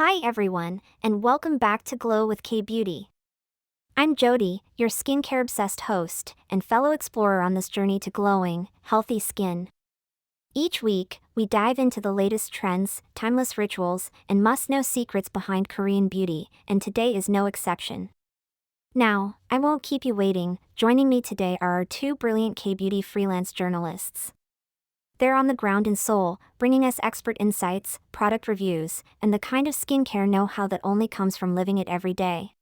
Hi everyone, and welcome back to Glow with K-Beauty. I'm Jodi, your skincare-obsessed host and fellow explorer on this journey to glowing, healthy skin. Each week, we dive into the latest trends, timeless rituals, and must-know secrets behind Korean beauty, and today is no exception. Now, I won't keep you waiting. Joining me today are our two brilliant K-Beauty freelance journalists. They're on the ground in Seoul, bringing us expert insights, product reviews, and the kind of skincare know-how that only comes from living it every day.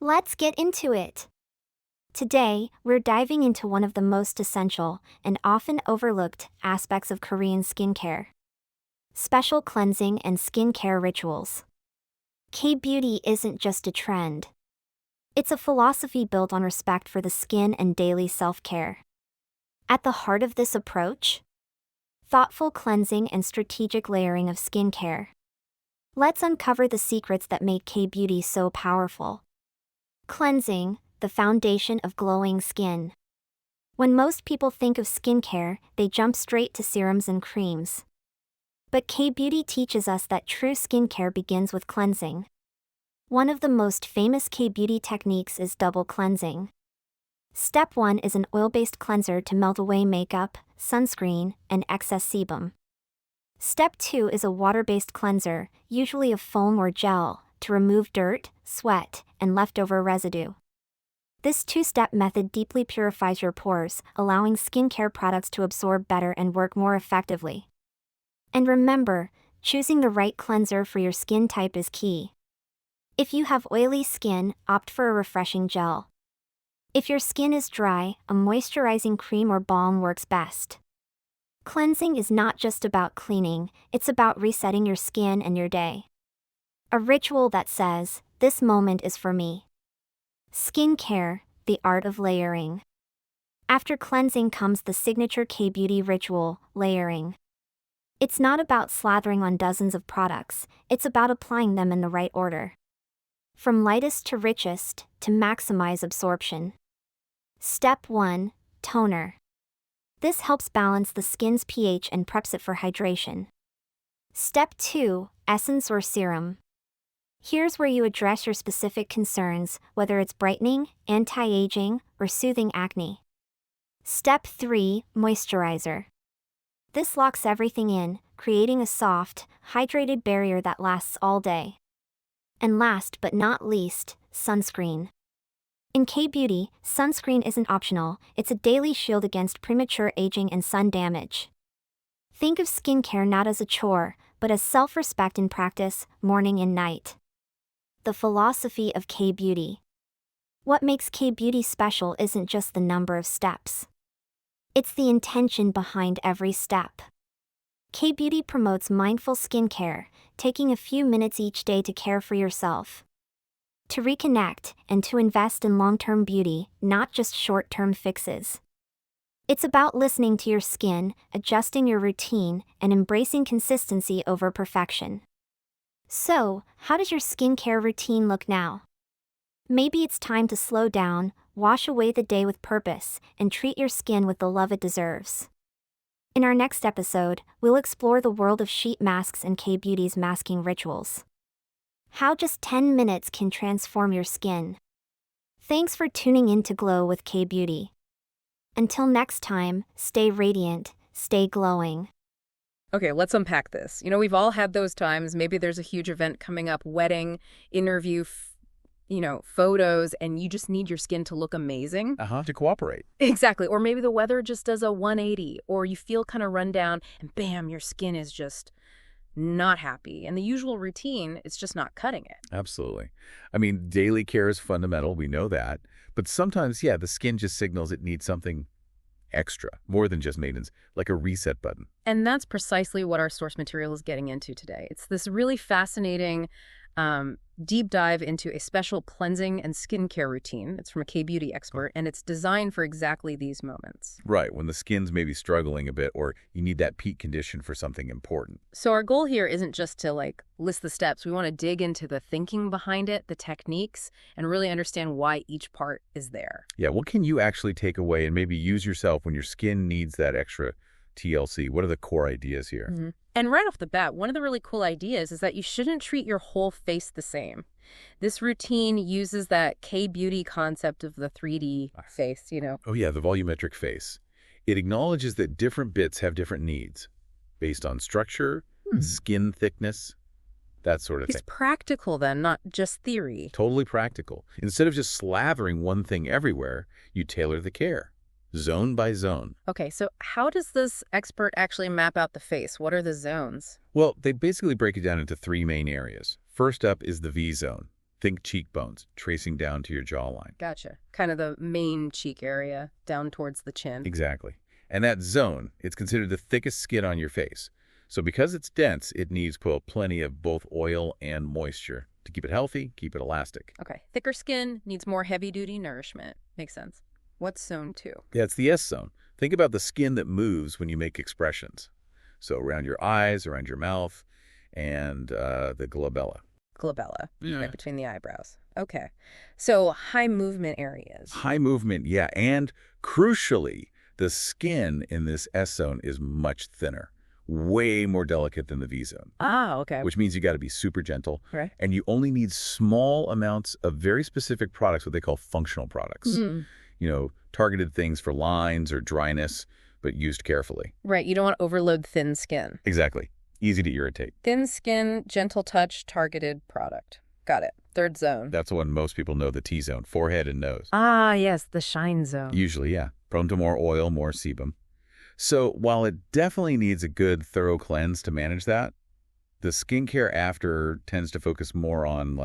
Let's get into it. Today, we're diving into one of the most essential and often overlooked aspects of Korean skincare: special cleansing and skincare rituals. K-beauty isn't just a trend. It's a philosophy built on respect for the skin and daily self-care. At the heart of this approach, thoughtful cleansing and strategic layering of skincare. Let's uncover the secrets that make K-beauty so powerful. Cleansing, the foundation of glowing skin. When most people think of skincare, they jump straight to serums and creams. But K-beauty teaches us that true skincare begins with cleansing. One of the most famous K-beauty techniques is double cleansing. Step 1 is an oil-based cleanser to melt away makeup, sunscreen, and excess sebum. Step 2 is a water-based cleanser, usually of foam or gel, to remove dirt, sweat, and leftover residue. This two-step method deeply purifies your pores, allowing skincare products to absorb better and work more effectively. And remember, choosing the right cleanser for your skin type is key. If you have oily skin, opt for a refreshing gel. If your skin is dry, a moisturizing cream or balm works best. Cleansing is not just about cleaning, it's about resetting your skin and your day. A ritual that says, "This moment is for me." Skincare, the art of layering. After cleansing comes the signature K-beauty ritual, layering. It's not about slathering on dozens of products, it's about applying them in the right order. From lightest to richest, to maximize absorption. Step 1, toner. This helps balance the skin's pH and preps it for hydration. Step 2, essence or serum. Here's where you address your specific concerns, whether it's brightening, anti-aging, or soothing acne. Step 3, moisturizer. This locks everything in, creating a soft, hydrated barrier that lasts all day. And last but not least, sunscreen. In K-beauty, sunscreen isn't optional, it's a daily shield against premature aging and sun damage. Think of skincare not as a chore, but as self-respect in practice, morning and night. The philosophy of K-beauty. What makes K-beauty special isn't just the number of steps. It's the intention behind every step. K-beauty promotes mindful skincare, taking a few minutes each day to care for yourself. To reconnect, and to invest in long-term beauty, not just short-term fixes. It's about listening to your skin, adjusting your routine, and embracing consistency over perfection. So, how does your skincare routine look now? Maybe it's time to slow down, wash away the day with purpose, and treat your skin with the love it deserves. In our next episode, we'll explore the world of sheet masks and K-beauty's masking rituals. How just 10 minutes can transform your skin. Thanks for tuning in to Glow with K-beauty. Until next time, stay radiant, stay glowing. Okay, let's unpack this. We've all had those times. Maybe there's a huge event coming up, wedding, interview, photos, and you just need your skin to look amazing. To cooperate. Exactly. Or maybe the weather just does a 180, or you feel kind of run down, and bam, your skin is just not happy. And the usual routine is just not cutting it. Absolutely. I mean, daily care is fundamental. We know that. But sometimes, the skin just signals it needs something extra, more than just maintenance, like a reset button. And that's precisely what our source material is getting into today. It's this really fascinating deep dive into a special cleansing and skincare routine. It's from a K-beauty expert, and it's designed for exactly these moments. Right, when the skin's maybe struggling a bit, or you need that peak condition for something important. So our goal here isn't just to list the steps. We want to dig into the thinking behind it, the techniques, and really understand why each part is there. Yeah, what can you actually take away and maybe use yourself when your skin needs that extra TLC. What are the core ideas here? And right off the bat, one of the really cool ideas is that you shouldn't treat your whole face the same. This routine uses that K-beauty concept of the 3D face, Oh yeah, the volumetric face. It acknowledges that different bits have different needs based on structure, skin thickness, that sort of thing. It's practical then, not just theory. Totally practical. Instead of just slavering one thing everywhere, you tailor the care, zone by zone. Okay, so how does this expert actually map out the face? What are the zones? Well, they basically break it down into 3 main areas. First up is the V zone. Think cheekbones, tracing down to your jawline. Gotcha. Kind of the main cheek area, down towards the chin. Exactly. And that zone, it's considered the thickest skin on your face. So because it's dense, it needs plenty of both oil and moisture to keep it healthy, keep it elastic. Okay, thicker skin needs more heavy-duty nourishment. Makes sense. What's zone 2? Yeah, it's the S zone. Think about the skin that moves when you make expressions. So around your eyes, around your mouth, and the glabella. Glabella, Yeah. right between the eyebrows. Okay, so high movement areas. High movement, yeah. And crucially, the skin in this S zone is much thinner, way more delicate than the V zone. Ah, okay. Which means you got to be super gentle. Right. And you only need small amounts of very specific products, what they call functional products. Targeted things for lines or dryness, but used carefully. Right, you don't want to overload thin skin. Exactly. Easy to irritate. Thin skin, gentle touch, targeted product. Got it. Third zone. That's the one most people know, the T zone, forehead and nose. Ah, yes, the shine zone. Usually, yeah. Prone to more oil, more sebum. So while it definitely needs a good, thorough cleanse to manage that, the skincare after tends to focus more on,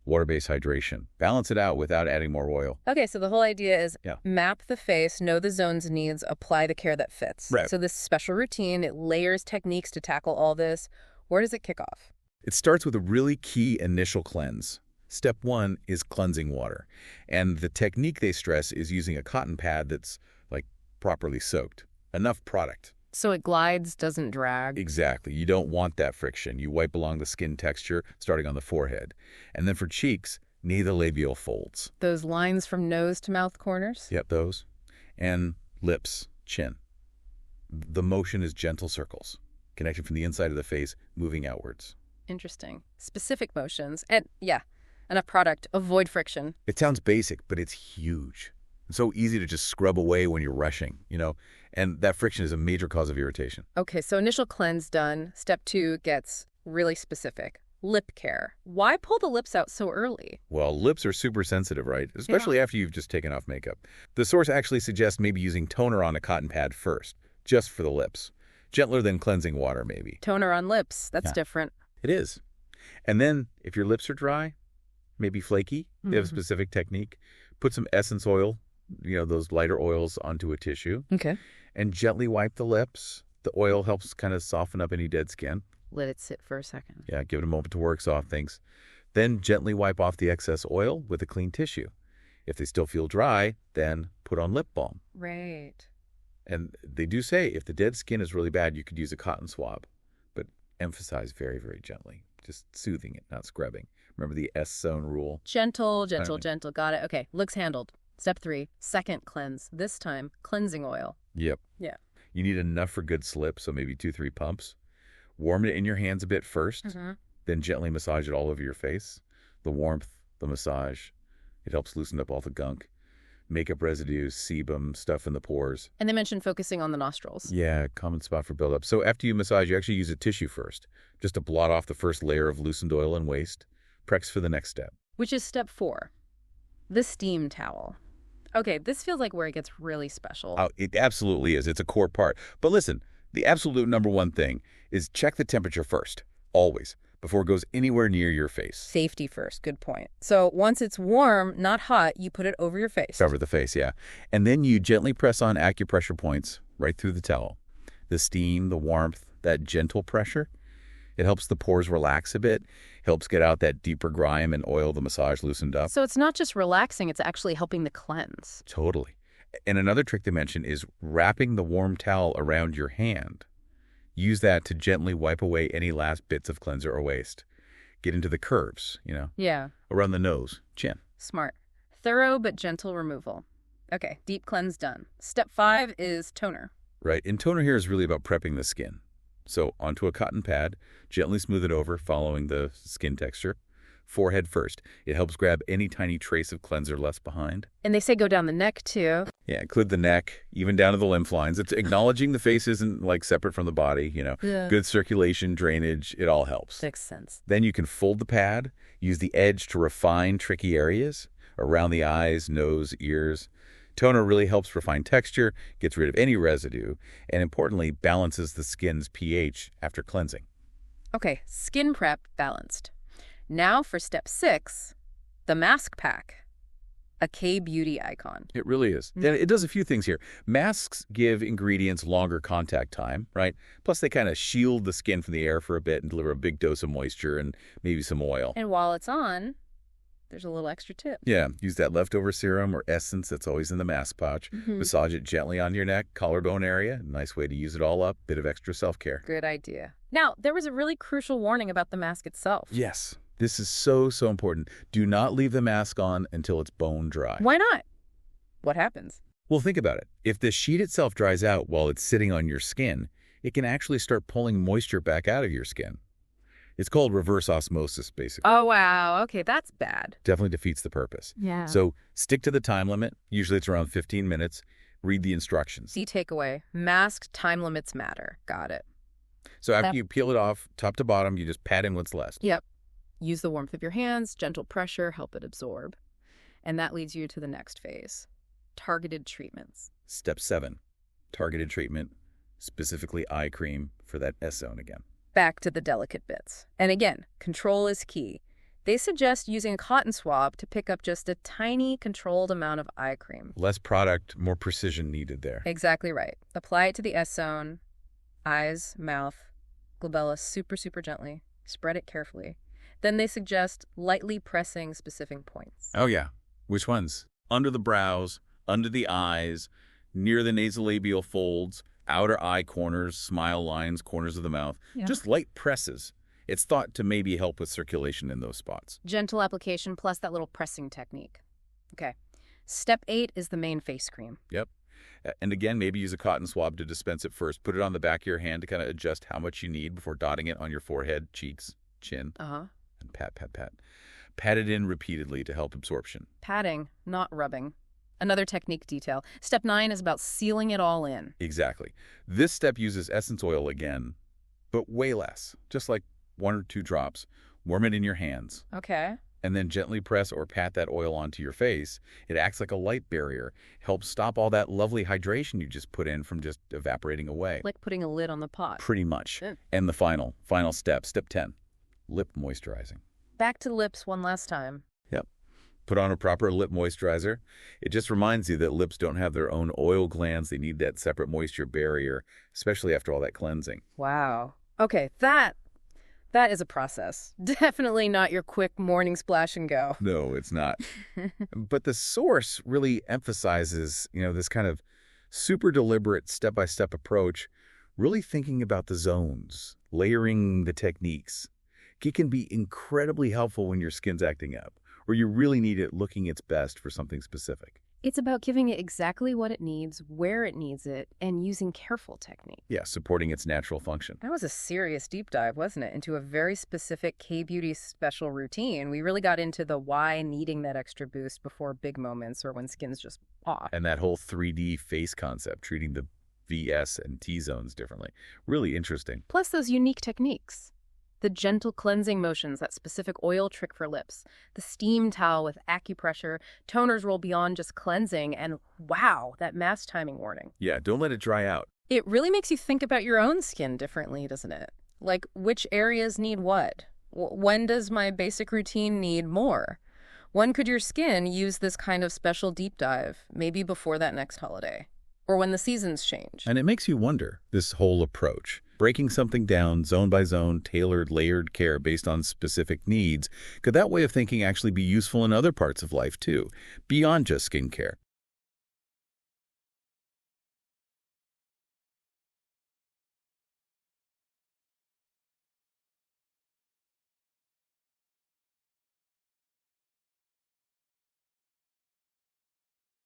water-based hydration. Balance it out without adding more oil. Okay, so the whole idea is Yeah. map the face, know the zone's needs, apply the care that fits. Right. So this special routine, it layers techniques to tackle all this. Where does it kick off? It starts with a really key initial cleanse. Step 1 is cleansing water. And the technique they stress is using a cotton pad that's, properly soaked. Enough product. So it glides, doesn't drag. Exactly. You don't want that friction. You wipe along the skin texture, starting on the forehead. And then for cheeks, knee the labial folds. Those lines from nose to mouth corners? Yep, those. And lips, chin. The motion is gentle circles, connected from the inside of the face, moving outwards. Interesting. Specific motions. And, enough product. Avoid friction. It sounds basic, but it's huge. It's so easy to just scrub away when you're rushing, and that friction is a major cause of irritation. Okay, so initial cleanse done. Step 2 gets really specific. Lip care. Why pull the lips out so early? Well, lips are super sensitive, right? Especially after you've just taken off makeup. The source actually suggests maybe using toner on a cotton pad first, just for the lips. Gentler than cleansing water, maybe. Toner on lips. That's Yeah. different. It is. And then, if your lips are dry, maybe flaky, they have a specific technique. Put some essence oil, those lighter oils, onto a tissue. Okay. And gently wipe the lips. The oil helps kind of soften up any dead skin. Let it sit for a second. Yeah, give it a moment to work soft things. Then gently wipe off the excess oil with a clean tissue. If they still feel dry, then put on lip balm. Right. And they do say if the dead skin is really bad, you could use a cotton swab. But emphasize very, very gently. Just soothing it, not scrubbing. Remember the S-zone rule? Gentle. Finally. Got it. Okay, looks handled. Step 3, second cleanse. This time, cleansing oil. Yep. Yeah. You need enough for good slip, so maybe 2-3 pumps. Warm it in your hands a bit first, then gently massage it all over your face. The warmth, the massage, it helps loosen up all the gunk. Makeup residues, sebum, stuff in the pores. And they mentioned focusing on the nostrils. Yeah, common spot for buildup. So after you massage, you actually use a tissue first, just to blot off the first layer of loosened oil and waste. Prex for the next step. Which is step 4, the steam towel. Okay, this feels like where it gets really special. Oh, it absolutely is. It's a core part. But listen, the absolute number one thing is check the temperature first, always, before it goes anywhere near your face. Safety first, good point. So once it's warm, not hot, you put it over your face. Cover the face, yeah. And then you gently press on acupressure points right through the towel. The steam, the warmth, that gentle pressure, it helps the pores relax a bit, helps get out that deeper grime and oil the massage loosened up. So it's not just relaxing, it's actually helping the cleanse. Totally. And another trick to mention is wrapping the warm towel around your hand. Use that to gently wipe away any last bits of cleanser or waste. Get into the curves, Yeah, around the nose, chin. smart. Thorough but gentle removal. Okay, deep cleanse done. Step 5 is toner. Right, and toner here is really about prepping the skin. So onto a cotton pad, gently smooth it over following the skin texture. Forehead first. It helps grab any tiny trace of cleanser left behind. And they say go down the neck, too. Yeah, include the neck, even down to the lymph lines. It's acknowledging the face isn't like separate from the body, Yeah. Good circulation, drainage, it all helps. Makes sense. Then you can fold the pad, use the edge to refine tricky areas around the eyes, nose, ears. Toner really helps refine texture, gets rid of any residue, and importantly, balances the skin's pH after cleansing. Okay, skin prep balanced. Now for step 6, the mask pack. A K-beauty icon. It really is. And it does a few things here. Masks give ingredients longer contact time, right? Plus, they kind of shield the skin from the air for a bit and deliver a big dose of moisture and maybe some oil. And while it's on, there's a little extra tip. Yeah, use that leftover serum or essence that's always in the mask pouch. Massage it gently on your neck, collarbone area. Nice way to use it all up. Bit of extra self-care. Good idea. Now, there was a really crucial warning about the mask itself. Yes, this is so important. Do not leave the mask on until it's bone dry. Why not? What happens? Well, think about it. If the sheet itself dries out while it's sitting on your skin, it can actually start pulling moisture back out of your skin. It's called reverse osmosis, basically. Oh, wow. Okay, that's bad. Definitely defeats the purpose. Yeah. So stick to the time limit. Usually it's around 15 minutes. Read the instructions. See takeaway. Mask time limits matter. Got it. So after you peel it off, top to bottom, you just pat in what's left. Yep. Use the warmth of your hands, gentle pressure, help it absorb. And that leads you to the next phase. Targeted treatments. Step 7, targeted treatment, specifically eye cream for that S-zone again. Back to the delicate bits. And again, control is key. They suggest using a cotton swab to pick up just a tiny, controlled amount of eye cream. Less product, more precision needed there. Exactly right. Apply it to the S-zone, eyes, mouth, glabella super, super gently. Spread it carefully. Then they suggest lightly pressing specific points. Oh, yeah. Which ones? Under the brows, under the eyes, near the nasolabial folds, outer eye corners, smile lines, corners of the mouth. Yeah. Just light presses. It's thought to maybe help with circulation in those spots. Gentle application plus that little pressing technique. Okay. Step 8 is the main face cream. Yep. And again, maybe use a cotton swab to dispense it first. Put it on the back of your hand to kind of adjust how much you need before dotting it on your forehead, cheeks, chin. Uh-huh. And pat, pat, pat. Pat it in repeatedly to help absorption. Patting, not rubbing. Another technique detail. Step 9 is about sealing it all in. Exactly. This step uses essence oil again, but way less. Just like 1 or 2 drops. Warm it in your hands. Okay. And then gently press or pat that oil onto your face. It acts like a light barrier. Helps stop all that lovely hydration you just put in from just evaporating away. Like putting a lid on the pot. Pretty much. Yeah. And the final step, step 10, lip moisturizing. Back to lips one last time. Yep. Put on a proper lip moisturizer. It just reminds you that lips don't have their own oil glands. They need that separate moisture barrier, especially after all that cleansing. Wow. Okay, that is a process. Definitely not your quick morning splash and go. No, it's not. But the source really emphasizes, this kind of super deliberate step-by-step approach, really thinking about the zones, layering the techniques. It can be incredibly helpful when your skin's acting up, or you really need it looking its best for something specific. It's about giving it exactly what it needs, where it needs it, and using careful technique. Yeah, supporting its natural function. That was a serious deep dive, wasn't it, into a very specific K-beauty special routine. We really got into the why needing that extra boost before big moments or when skin's just off. And that whole 3D face concept, treating the VS and T zones differently. Really interesting. Plus those unique techniques. The gentle cleansing motions, that specific oil trick for lips, the steam towel with acupressure, toners roll beyond just cleansing, and wow, that mask timing warning. Yeah, don't let it dry out. It really makes you think about your own skin differently, doesn't it? Like, which areas need what? When does my basic routine need more? When could your skin use this kind of special deep dive? Maybe before that next holiday. Or when the seasons change. And it makes you wonder, this whole approach. Breaking something down, zone by zone, tailored, layered care based on specific needs. Could that way of thinking actually be useful in other parts of life, too? Beyond just skincare.